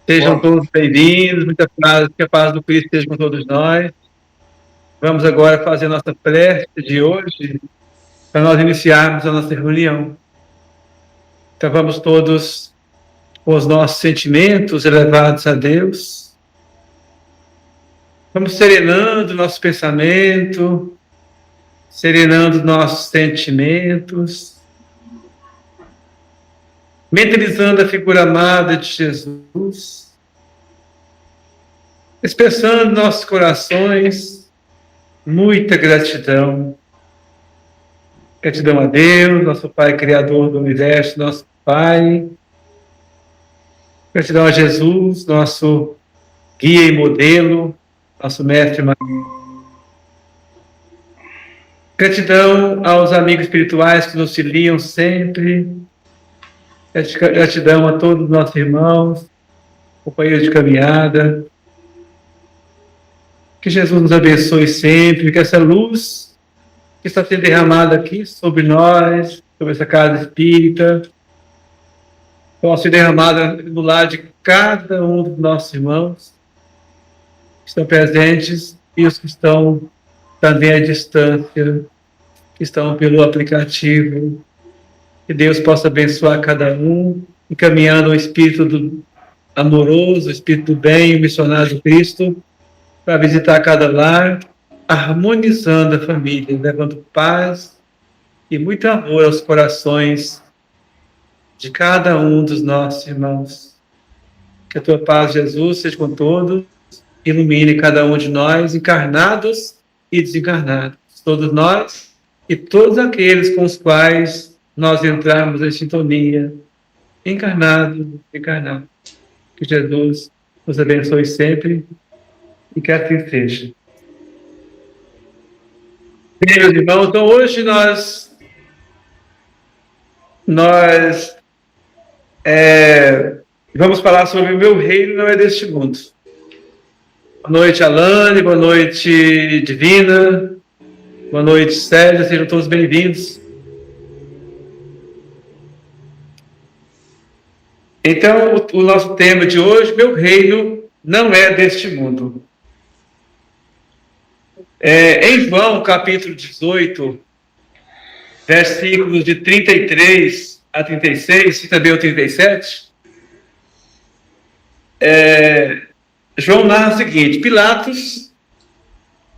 Sejam Boa, todos bem-vindos, muita paz, que a paz do Cristo esteja com todos nós. Vamos agora fazer a nossa prece de hoje, para nós iniciarmos a nossa reunião. Então vamos todos com os nossos sentimentos elevados a Deus. Vamos serenando nosso pensamento, serenando nossos sentimentos, mentalizando a figura amada de Jesus, expressando em nossos corações muita gratidão. Gratidão a Deus, nosso Pai Criador do Universo, nosso Pai. Gratidão a Jesus, nosso guia e modelo, nosso mestre. Gratidão aos amigos espirituais que nos auxiliam sempre. Gratidão a todos os nossos irmãos, companheiros de caminhada. Que Jesus nos abençoe sempre, que essa luz que está sendo derramada aqui sobre nós, sobre essa casa espírita, possa ser derramada no lar de cada um dos nossos irmãos que estão presentes e os que estão também à distância, que estão pelo aplicativo. Que Deus possa abençoar cada um, encaminhando o Espírito amoroso, o Espírito do bem, o missionário de Cristo, para visitar cada lar, harmonizando a família, levando paz e muito amor aos corações de cada um dos nossos irmãos. Que a tua paz, Jesus, seja com todos, ilumine cada um de nós, encarnados e desencarnados, todos nós e todos aqueles com os quais nós entramos em sintonia, encarnados e desencarnados. Que Jesus nos abençoe sempre e que assim seja. Bem, meus irmãos, então hoje nós vamos falar sobre o meu reino não é deste mundo. Boa noite, Alane, boa noite, Divina, boa noite, Célia, sejam todos bem-vindos. Então, o nosso tema de hoje, meu reino não é deste mundo. Em João, capítulo 18, versículos de 33 a 36, e também o 37, João narra o seguinte: Pilatos,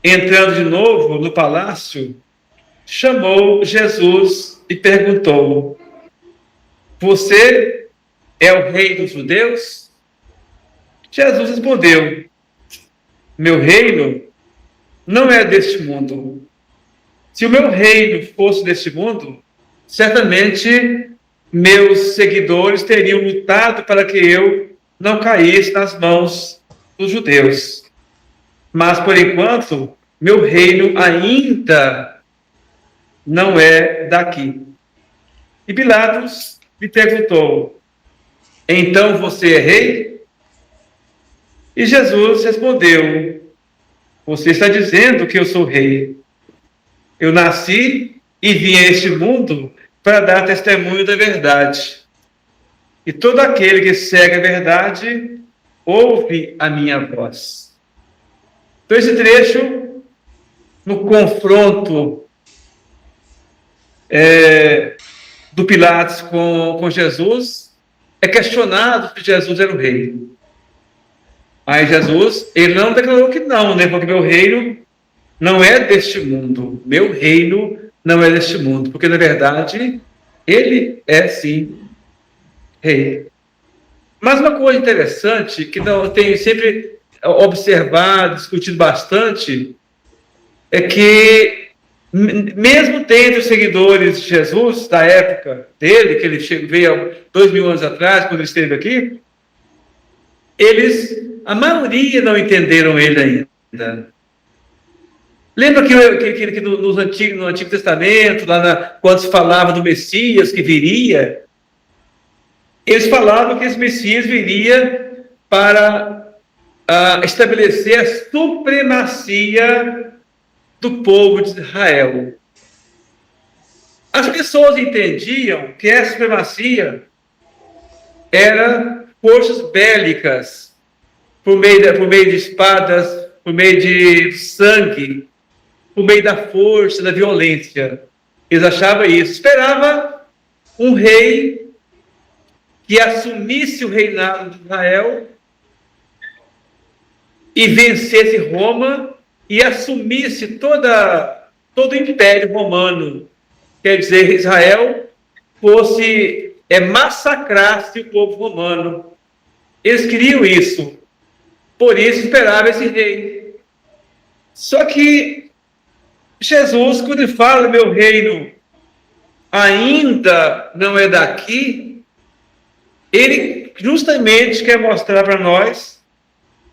entrando de novo no palácio, chamou Jesus e perguntou: Você é o rei dos judeus? Jesus respondeu: Meu reino não é deste mundo. Se o meu reino fosse deste mundo, certamente meus seguidores teriam lutado para que eu não caísse nas mãos dos judeus. Mas, por enquanto, meu reino ainda não é daqui. E Pilatos lhe perguntou: Então você é rei? E Jesus respondeu: Você está dizendo que eu sou rei. Eu nasci e vim a este mundo para dar testemunho da verdade. E todo aquele que segue a verdade ouve a minha voz. Então, esse trecho, no confronto do Pilatos com Jesus, é questionado se Jesus era o rei. Aí Jesus, ele não declarou que não, né? Porque meu reino não é deste mundo. Meu reino não é deste mundo. Porque, na verdade, ele é, sim, rei. Mas uma coisa interessante, que eu tenho sempre observado, discutido bastante, é que, mesmo dentre os seguidores de Jesus, da época dele, que ele veio há 2000 anos atrás, quando ele esteve aqui, a maioria não entenderam ele ainda. Lembra que no Antigo Testamento, quando se falava do Messias que viria, eles falavam que esse Messias viria para estabelecer a supremacia do povo de Israel. As pessoas entendiam que essa supremacia era forças bélicas, por meio de espadas, por meio de sangue, por meio da força, da violência. Eles achavam isso. Esperava um rei que assumisse o reinado de Israel e vencesse Roma e assumisse todo o Império Romano. Quer dizer, Israel massacrasse o povo romano. Eles queriam isso. Por isso esperava esse rei. Só que Jesus, quando ele fala, meu reino ainda não é daqui, ele justamente quer mostrar para nós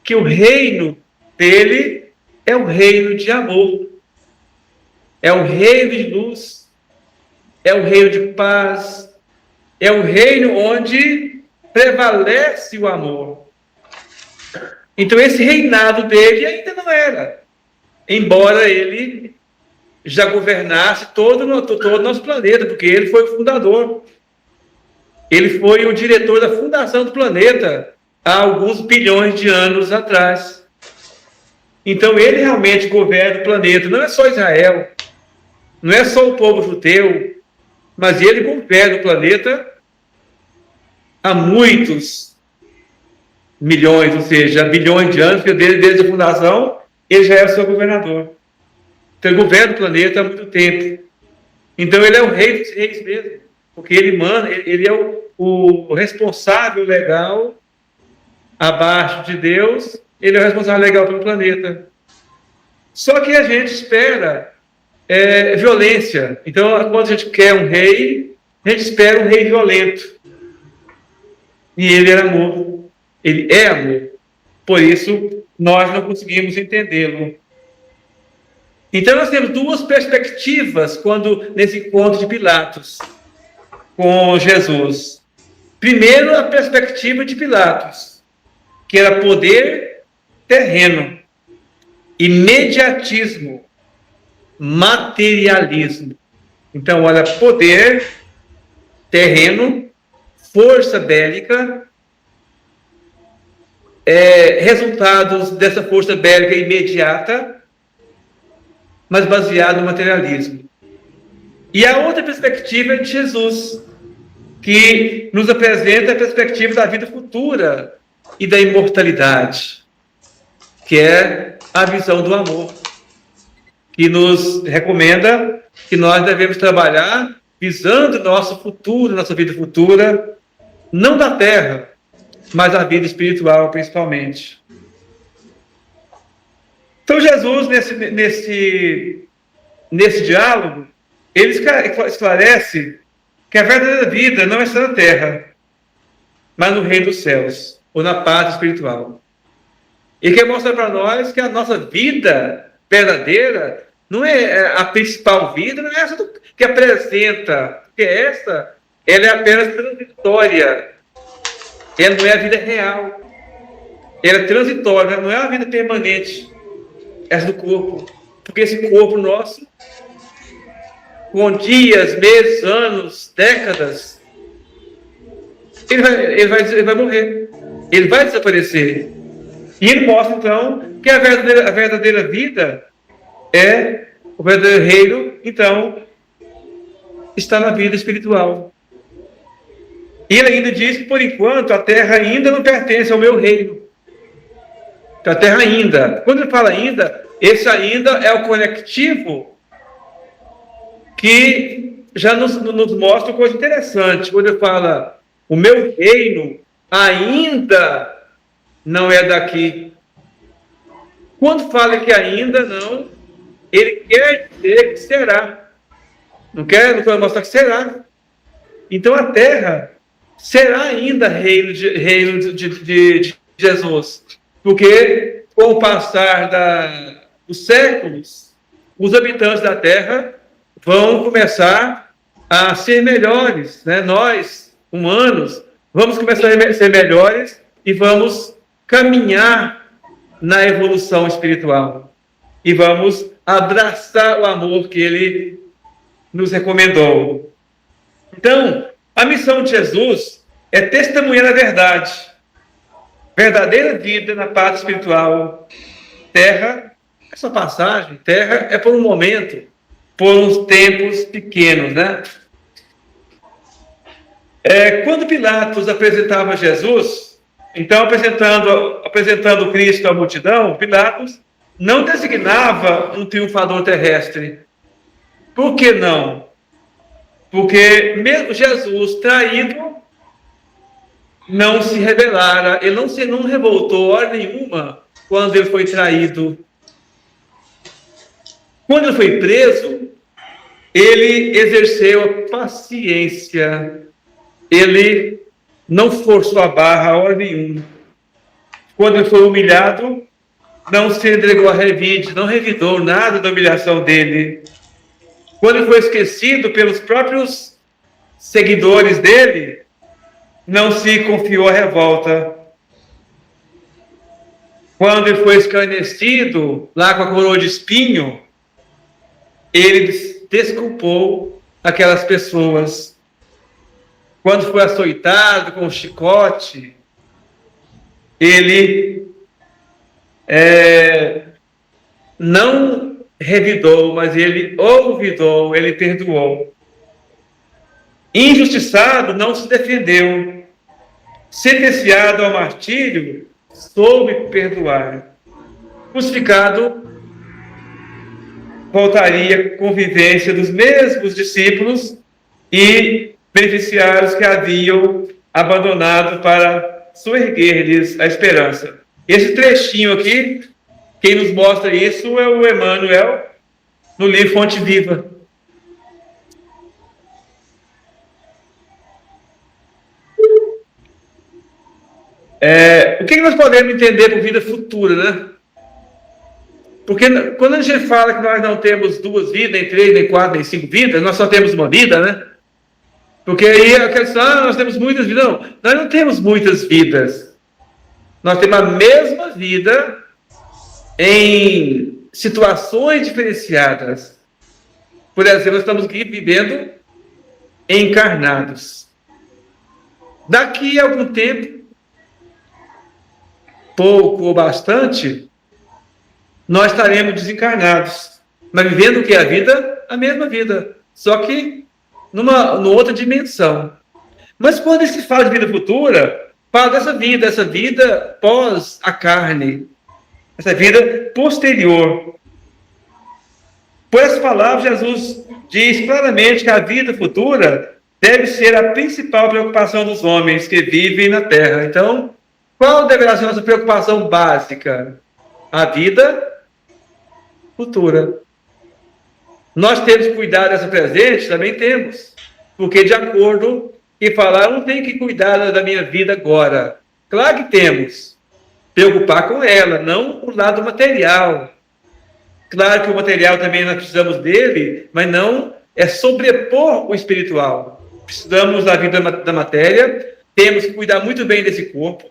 que o reino dele é o reino de amor, é o reino de luz, é o reino de paz, é o reino onde prevalece o amor. Então esse reinado dele ainda não era, embora ele já governasse todo o nosso planeta, porque ele foi o fundador. Ele foi o diretor da fundação do planeta há alguns bilhões de anos atrás. Então ele realmente governa o planeta. Não é só Israel, não é só o povo judeu, mas ele governa o planeta há muitos milhões, ou seja, bilhões de anos, porque desde a fundação ele já é o seu governador. Então ele governa o planeta há muito tempo. Então ele é o rei dos reis mesmo, porque ele manda, ele é o responsável legal abaixo de Deus, ele é o responsável legal pelo planeta. Só que a gente espera violência. Então, quando a gente quer um rei, a gente espera um rei violento. E ele era amor. Ele é amor. Por isso, nós não conseguimos entendê-lo. Então, nós temos duas perspectivas nesse encontro de Pilatos com Jesus. Primeiro, a perspectiva de Pilatos, que era poder terreno, imediatismo, materialismo. Então, olha, poder terreno, força bélica, resultados dessa força bélica imediata, mas baseado no materialismo. E a outra perspectiva é de Jesus, que nos apresenta a perspectiva da vida futura e da imortalidade, que é a visão do amor, que nos recomenda que nós devemos trabalhar visando nosso futuro, nossa vida futura, não da terra, mas a vida espiritual principalmente. Então Jesus, nesse diálogo, ele esclarece que a verdadeira vida não está na terra, mas no reino dos céus, ou na paz espiritual. E quer mostrar para nós que a nossa vida verdadeira não é a principal vida, não é essa que apresenta, porque ela é apenas transitória. Ela não é a vida real. Ela é transitória, não é a vida permanente. Essa do corpo. Porque esse corpo nosso, com dias, meses, anos, décadas, ele vai morrer. Ele vai desaparecer. E ele mostra, então, que a verdadeira vida o verdadeiro reino, então, está na vida espiritual. E ele ainda diz que, por enquanto, a terra ainda não pertence ao meu reino. A terra ainda. Quando ele fala ainda, esse ainda é o conectivo que já nos mostra uma coisa interessante. Quando ele fala, o meu reino ainda não é daqui. Quando fala que ainda não, ele quer dizer que será. Não quer mostrar que será. Então a terra será ainda reino de Jesus. Porque com o passar dos séculos, os habitantes da terra vão começar a ser melhores. Né? Nós, humanos, vamos começar a ser melhores e vamos caminhar na evolução espiritual. E vamos abraçar o amor que ele nos recomendou. Então, a missão de Jesus é testemunhar a verdade. verdadeira vida na parte espiritual. Terra, essa passagem, terra é por um momento, por uns tempos pequenos, né? Quando Pilatos apresentava Jesus, então apresentando Cristo à multidão, Pilatos não designava um triunfador terrestre. Por que não? Porque mesmo Jesus traído, não se rebelara, ele não revoltou hora nenhuma quando ele foi traído. Quando ele foi preso, ele exerceu a paciência. Ele não forçou a barra a hora nenhuma. Quando ele foi humilhado, não se entregou a revide, não revidou nada da humilhação dele. Quando ele foi esquecido pelos próprios seguidores dele, não se confiou à revolta. Quando ele foi escarnecido, lá com a coroa de espinho, ele desculpou aquelas pessoas. Quando foi açoitado com o chicote, ele não revidou, mas ele olvidou, ele perdoou. Injustiçado, não se defendeu. Sentenciado ao martírio, soube perdoar. Crucificado, voltaria à convivência dos mesmos discípulos e beneficiar os que haviam abandonado para soerguer-lhes a esperança. Esse trechinho aqui, quem nos mostra isso é o Emmanuel, no livro Fonte Viva. O que nós podemos entender por vida futura, né? Porque quando a gente fala que nós não temos duas vidas, nem três, nem quatro, nem cinco vidas, nós só temos uma vida, né? Porque aí a questão, nós temos muitas vidas. Não, nós não temos muitas vidas. Nós temos a mesma vida em situações diferenciadas. Por exemplo, nós estamos aqui vivendo encarnados. Daqui a algum tempo, pouco ou bastante, nós estaremos desencarnados. Mas vivendo o que é a vida? A mesma vida. Só que numa outra dimensão. Mas quando se fala de vida futura, fala dessa vida pós a carne, essa vida posterior. Por essa palavra, Jesus diz claramente que a vida futura deve ser a principal preocupação dos homens que vivem na Terra. Então, qual deverá ser a nossa preocupação básica? A vida futura. Nós temos que cuidar dessa presente? Também temos. Porque, de acordo com falar, eu não tenho que cuidar da minha vida agora. Claro que temos. Preocupar com ela, não o lado material. Claro que o material também nós precisamos dele, mas não é sobrepor o espiritual. Precisamos da vida da matéria, temos que cuidar muito bem desse corpo,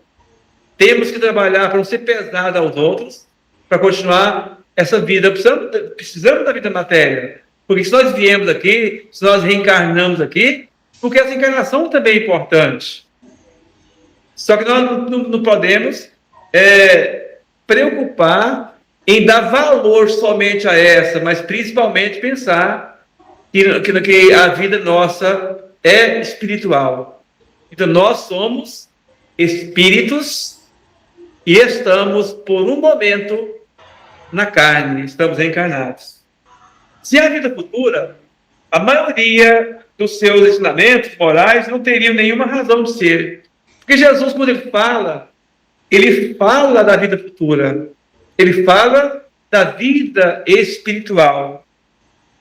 temos que trabalhar para não ser pesado aos outros, para continuar essa vida. Precisamos da vida da matéria, porque se nós viemos aqui, se nós reencarnamos aqui, porque essa encarnação também é importante. Só que nós não podemos preocupar em dar valor somente a essa, mas principalmente pensar que a vida nossa é espiritual. Então nós somos espíritos e estamos por um momento na carne, estamos encarnados. Se a vida futura, a maioria dos seus ensinamentos morais não teriam nenhuma razão de ser. Porque Jesus, quando ele fala da vida futura, ele fala da vida espiritual.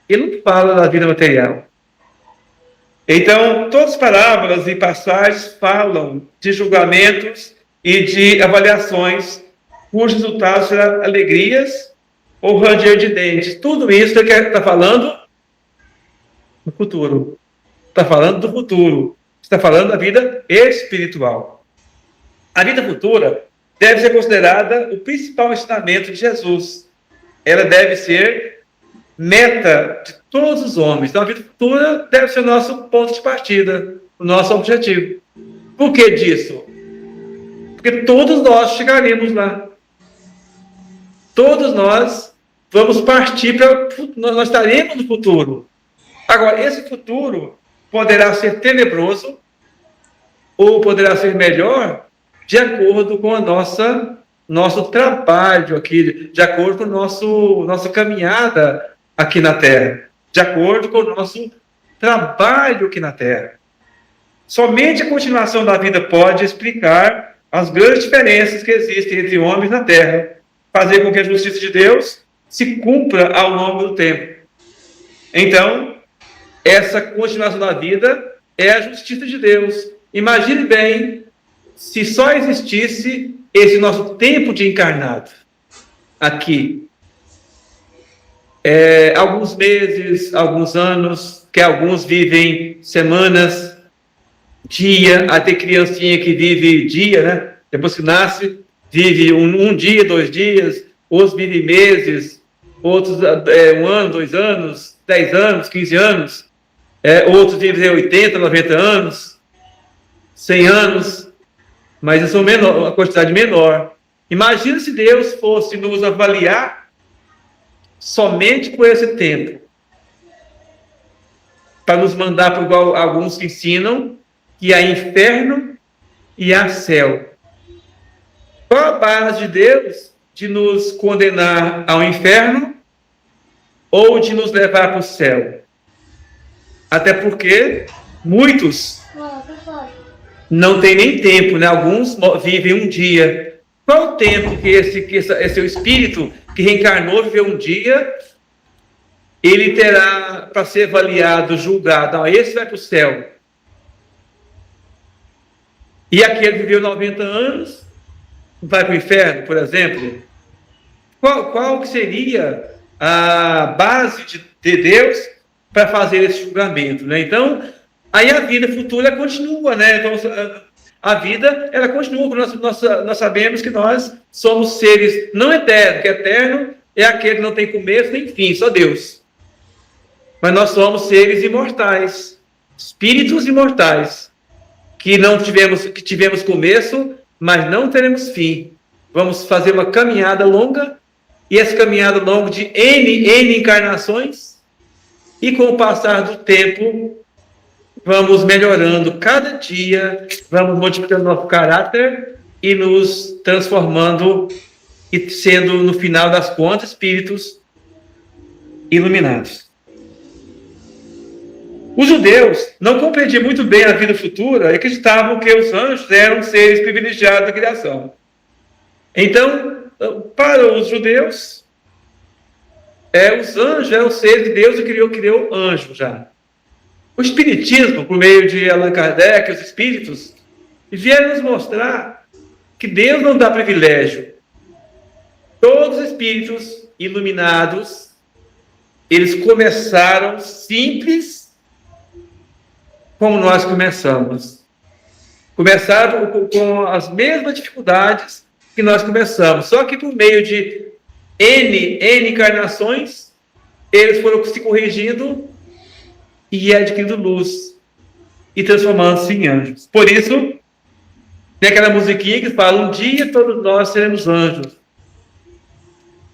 Ele não fala da vida material. Então, todas as parábolas e passagens falam de julgamentos e de avaliações cujos resultados serão alegrias ou ranger de dentes. Tudo isso ele está falando do futuro. Está falando do futuro. Está falando da vida espiritual. A vida futura deve ser considerada o principal ensinamento de Jesus. Ela deve ser meta de todos os homens. Então, a vida futura deve ser o nosso ponto de partida, o nosso objetivo. Por que disso? Porque todos nós chegaremos lá. Todos nós vamos partir para... Nós estaremos no futuro. Agora, esse futuro poderá ser tenebroso ou poderá ser melhor de acordo com a nosso trabalho aqui, de acordo com nossa caminhada aqui na Terra, de acordo com o nosso trabalho aqui na Terra. Somente a continuação da vida pode explicar as grandes diferenças que existem entre homens na Terra, fazer com que a justiça de Deus se cumpra ao longo do tempo. Então, essa continuação da vida é a justiça de Deus. Imagine bem se só existisse esse nosso tempo de encarnado aqui. Alguns meses, alguns anos, que alguns vivem semanas, dia, até criancinha que vive dia, né? Depois que nasce, vive um dia, 2 dias, outros vivem meses, outros 1 ano, 2 anos, 10 anos, 15 anos, outros vivem 80, 90 anos, 100 anos, mas isso é uma quantidade menor. Imagina se Deus fosse nos avaliar somente por esse tempo, para nos mandar por igual alguns que ensinam que há inferno e há céu. Qual a base de Deus de nos condenar ao inferno ou de nos levar para o céu? Até porque muitos não têm nem tempo, né? Alguns vivem um dia. Qual o tempo que esse espírito que reencarnou viveu um dia, ele terá para ser avaliado, julgado? Não, esse vai para o céu. E aquele que viveu 90 anos vai para o inferno, por exemplo? Qual que seria a base de Deus para fazer esse julgamento, né? Então, aí a vida futura continua, né? Então, a vida, ela continua. Nós sabemos que nós somos seres não eternos, que eterno é aquele que não tem começo nem fim, só Deus. Mas nós somos seres imortais, espíritos imortais, que tivemos começo, mas não teremos fim. Vamos fazer uma caminhada longa, e essa caminhada longa de N encarnações, e com o passar do tempo, vamos melhorando cada dia, vamos modificando nosso caráter e nos transformando e sendo, no final das contas, espíritos iluminados. Os judeus não compreendiam muito bem a vida futura e acreditavam que os anjos eram seres privilegiados da criação. Então, para os judeus, os anjos eram seres de Deus e criou anjo já. O Espiritismo, por meio de Allan Kardec, os espíritos, vieram nos mostrar que Deus não dá privilégio. Todos os espíritos iluminados, eles começaram simples, como nós começamos. Começaram com as mesmas dificuldades que nós começamos, só que por meio de N encarnações, eles foram se corrigindo e adquirindo luz e transformando-se em anjos. Por isso, tem aquela musiquinha que fala: um dia todos nós seremos anjos.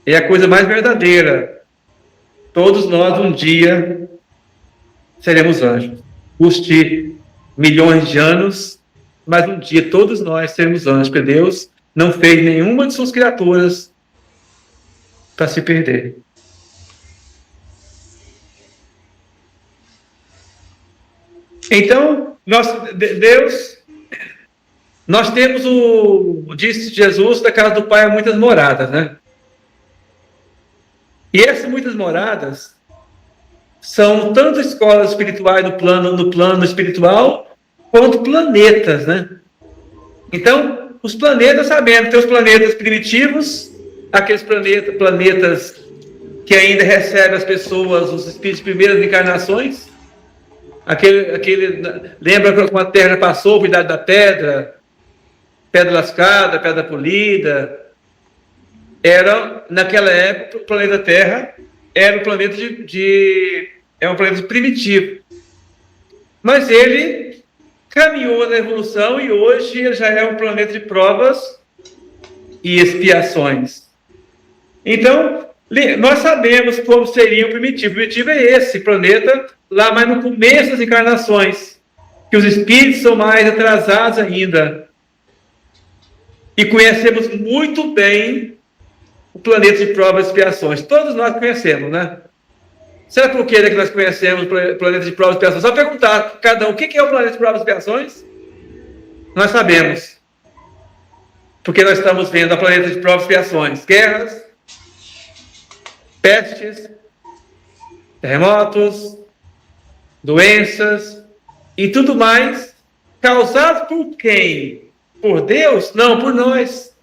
É a coisa mais verdadeira. Todos nós um dia seremos anjos. Custe milhões de anos, mas um dia todos nós seremos anjos, porque Deus não fez nenhuma de suas criaturas para se perder. Então, nós temos disse Jesus, da casa do Pai há muitas moradas, né? E essas muitas moradas são tanto escolas espirituais no plano espiritual, quanto planetas, né? Então, os planetas, sabemos, tem os planetas primitivos, aqueles planetas que ainda recebem as pessoas, os espíritos de primeiras encarnações. Lembra quando a Terra passou, a idade da pedra lascada, pedra polida? Naquela época, o planeta Terra era um planeta um planeta primitivo. Mas ele caminhou na evolução e hoje ele já é um planeta de provas e expiações. Então, nós sabemos como seria o primitivo. O primitivo é esse planeta, lá mais no começo das encarnações, que os espíritos são mais atrasados ainda. E conhecemos muito bem o planeta de provas e expiações. Todos nós conhecemos, né? Será por que nós conhecemos o planeta de provas e expiações? Só perguntar a cada um, o que é o planeta de provas e expiações? Nós sabemos. Porque nós estamos vendo o planeta de provas e expiações. Guerras, pestes, terremotos, doenças e tudo mais, causados por quem? Por Deus? Não, por nós.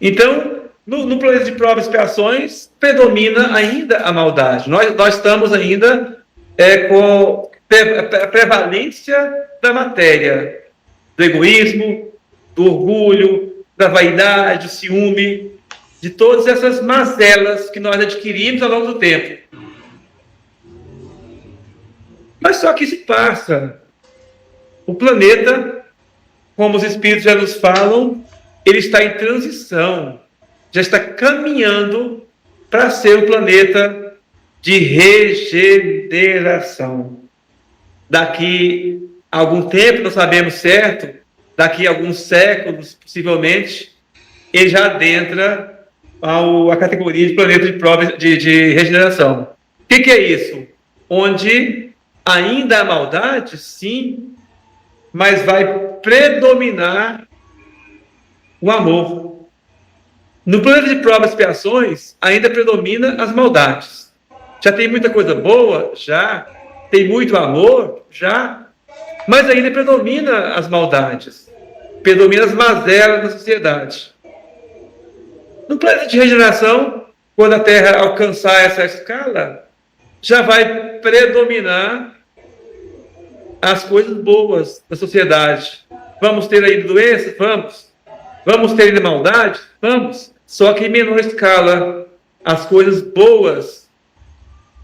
Então, no planeta de provas e expiações, predomina ainda a maldade. Nós estamos ainda com a prevalência da matéria, do egoísmo, do orgulho, da vaidade, do ciúme, de todas essas mazelas que nós adquirimos ao longo do tempo. Mas só que se passa. O planeta, como os espíritos já nos falam, ele está em transição, já está caminhando para ser um planeta de regeneração. Daqui a algum tempo, não sabemos certo, daqui a alguns séculos, possivelmente, ele já adentra a categoria de planeta de prova de regeneração. O que é isso? Onde ainda há maldade, sim, mas vai predominar o amor. No planeta de provas e expiações, ainda predomina as maldades. Já tem muita coisa boa? Já. Tem muito amor? Já. Mas ainda predomina as maldades. Predomina as mazelas da sociedade. No planeta de regeneração, quando a Terra alcançar essa escala, já vai predominar as coisas boas da sociedade. Vamos ter aí doenças? Vamos. Vamos ter ainda maldade? Vamos. Só que em menor escala, as coisas boas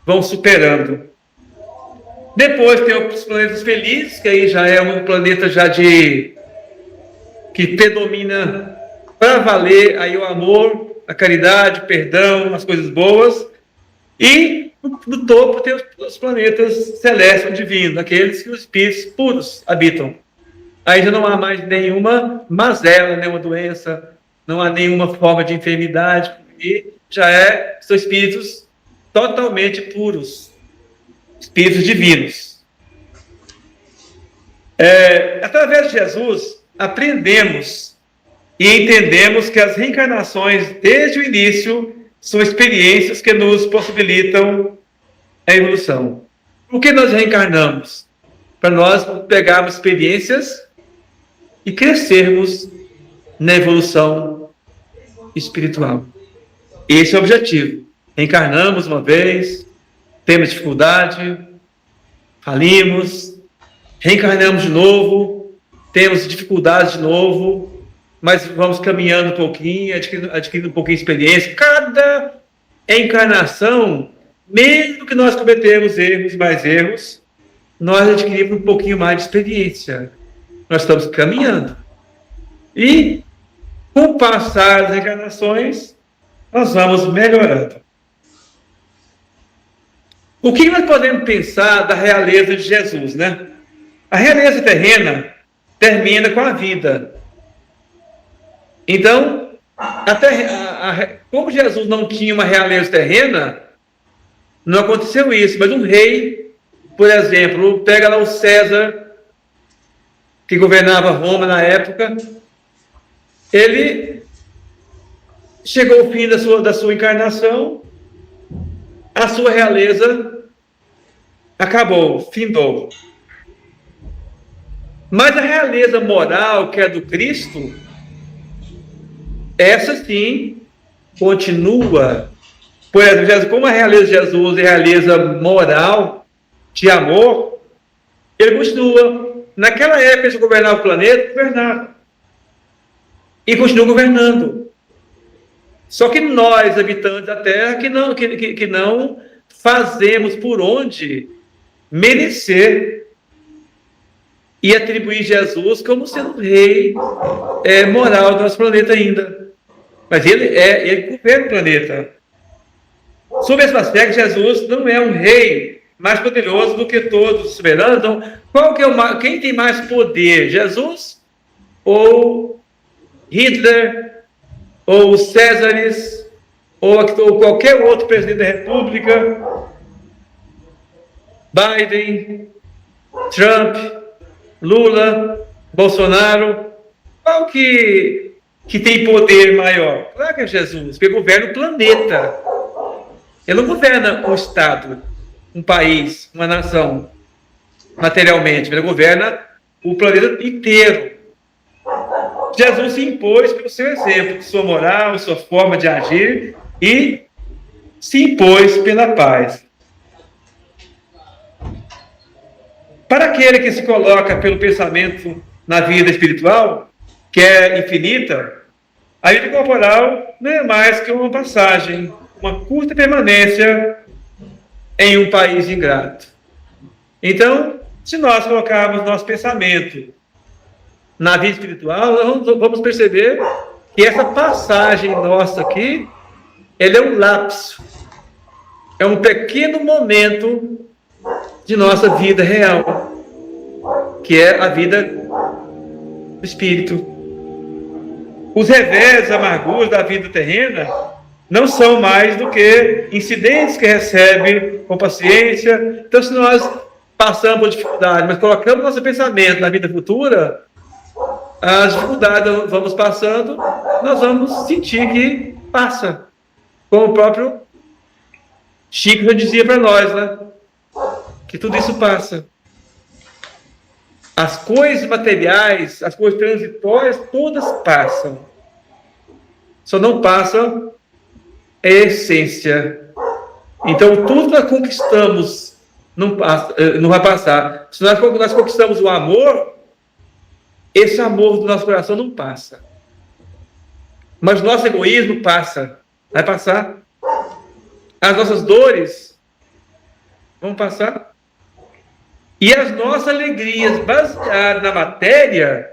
vão superando. Depois tem os planetas felizes, que aí já é um planeta já que predomina para valer aí o amor, a caridade, o perdão, as coisas boas. E no topo tem os planetas celestes divinos, aqueles que os espíritos puros habitam. Aí já não há mais nenhuma mazela, nenhuma doença, não há nenhuma forma de enfermidade, e já são espíritos totalmente puros, espíritos divinos. Através de Jesus, aprendemos e entendemos que as reencarnações, desde o início, são experiências que nos possibilitam a evolução. Por que nós reencarnamos? Para nós pegarmos experiências e crescermos na evolução espiritual. Esse é o objetivo. Reencarnamos uma vez, temos dificuldade, falimos, reencarnamos de novo, temos dificuldades de novo, mas vamos caminhando um pouquinho, adquirindo um pouquinho de experiência. Cada encarnação, mesmo que nós cometemos mais erros, nós adquirimos um pouquinho mais de experiência. Nós estamos caminhando. E, com o passar das encarnações, nós vamos melhorando. O que nós podemos pensar da realeza de Jesus, né? A realeza terrena termina com a vida. Então, como Jesus não tinha uma realeza terrena, não aconteceu isso. Mas um rei, por exemplo, pega lá o César, que governava Roma na época, ele chegou ao fim da sua encarnação, a sua realeza acabou, findou. Mas a realeza moral, que é do Cristo, essa sim continua. Por exemplo, como a realeza de Jesus é a realeza moral de amor, ele continua. Naquela época de governar o planeta, governava. E continua governando. Só que nós, habitantes da Terra, que não fazemos por onde merecer e atribuir Jesus como sendo o rei moral do nosso planeta ainda. Mas ele governa o planeta. Sob esse aspecto, Jesus não é um rei mais poderoso do que todos os soberanos. Então, quem tem mais poder, Jesus ou Hitler, ou os Césares, ou qualquer outro presidente da República, Biden, Trump, Lula, Bolsonaro? Qual que tem poder maior? Claro que é Jesus, porque governa o planeta. Ele não governa um estado, um país, uma nação, materialmente. Ele governa o planeta inteiro. Jesus se impôs pelo seu exemplo, sua moral, sua forma de agir, e se impôs pela paz. Para aquele que se coloca pelo pensamento na vida espiritual, que é infinita, a vida corporal não é mais que uma passagem, uma curta permanência em um país ingrato. Então, se nós colocarmos nosso pensamento na vida espiritual, nós vamos perceber que essa passagem nossa aqui, ela é um lapso, é um pequeno momento de nossa vida real, que é a vida do espírito. Os revés, amarguras da vida terrena não são mais do que incidentes que recebe com paciência. Então, se nós passamos por dificuldade, mas colocamos nosso pensamento na vida futura, as dificuldades vamos passando, nós vamos sentir que passa. Como o próprio Chico já dizia para nós, né? Que tudo isso passa. As coisas materiais, as coisas transitórias, todas passam. Só não passam a essência. Então, tudo que nós conquistamos não vai passar. Se nós conquistamos o amor, esse amor do nosso coração não passa. Mas o nosso egoísmo passa. Vai passar. As nossas dores vão passar. E as nossas alegrias baseadas na matéria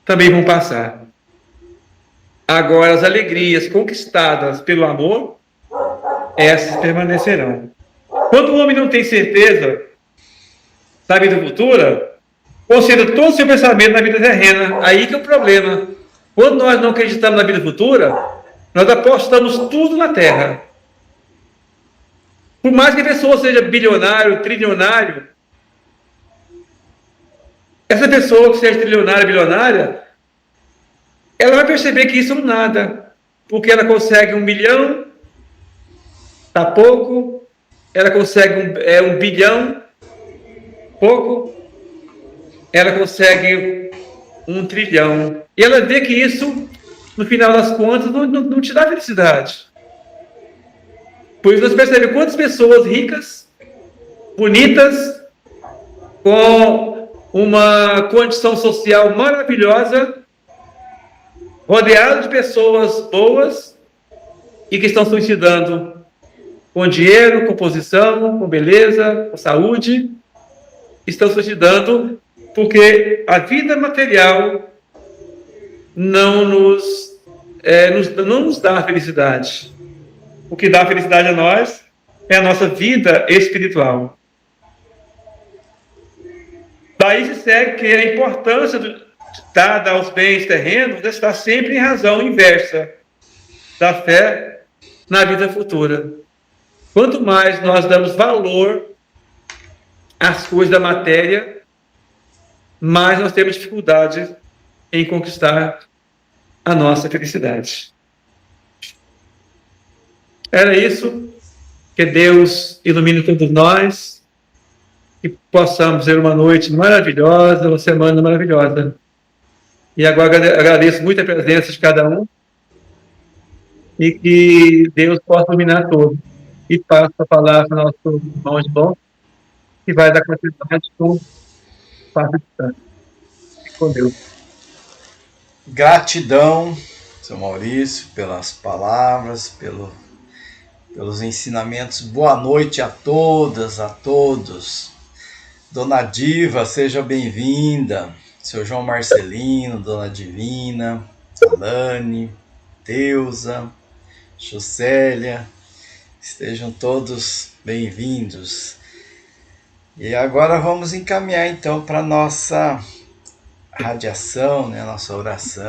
também vão passar. Agora, as alegrias conquistadas pelo amor, essas permanecerão. Quando o homem não tem certeza da vida futura, concentra todo o seu pensamento na vida terrena. Aí que é o problema. Quando nós não acreditamos na vida futura, nós apostamos tudo na terra. Por mais que a pessoa seja bilionário, trilionário, essa pessoa que seja trilionária, bilionária, ela vai perceber que isso não é nada. Porque ela consegue 1 milhão, tá pouco. Ela consegue 1 bilhão, pouco. Ela consegue 1 trilhão. E ela vê que isso, no final das contas, não te dá felicidade. Por isso nós percebemos quantas pessoas ricas, bonitas, com uma condição social maravilhosa, rodeadas de pessoas boas e que estão se suicidando com dinheiro, com posição, com beleza, com saúde, estão se suicidando porque a vida material não nos dá felicidade. O que dá felicidade a nós é a nossa vida espiritual. Daí se segue que a importância dada aos bens terrenos está sempre em razão inversa da fé na vida futura. Quanto mais nós damos valor às coisas da matéria, mais nós temos dificuldade em conquistar a nossa felicidade. Era isso. Que Deus ilumine todos nós, que possamos ter uma noite maravilhosa, uma semana maravilhosa. E agora agradeço muito a presença de cada um e que Deus possa iluminar todos. E passo a palavra ao nosso irmão de bom, que vai dar continuidade com o Passo de Santo. Fique com Deus. Gratidão, seu Maurício, pelas palavras, pelos ensinamentos. Boa noite a todas, a todos. Dona Diva, seja bem-vinda. Seu João Marcelino, Dona Divina, Alane, Deusa, Juscelia, estejam todos bem-vindos. E agora vamos encaminhar então para a nossa radiação, né, nossa oração.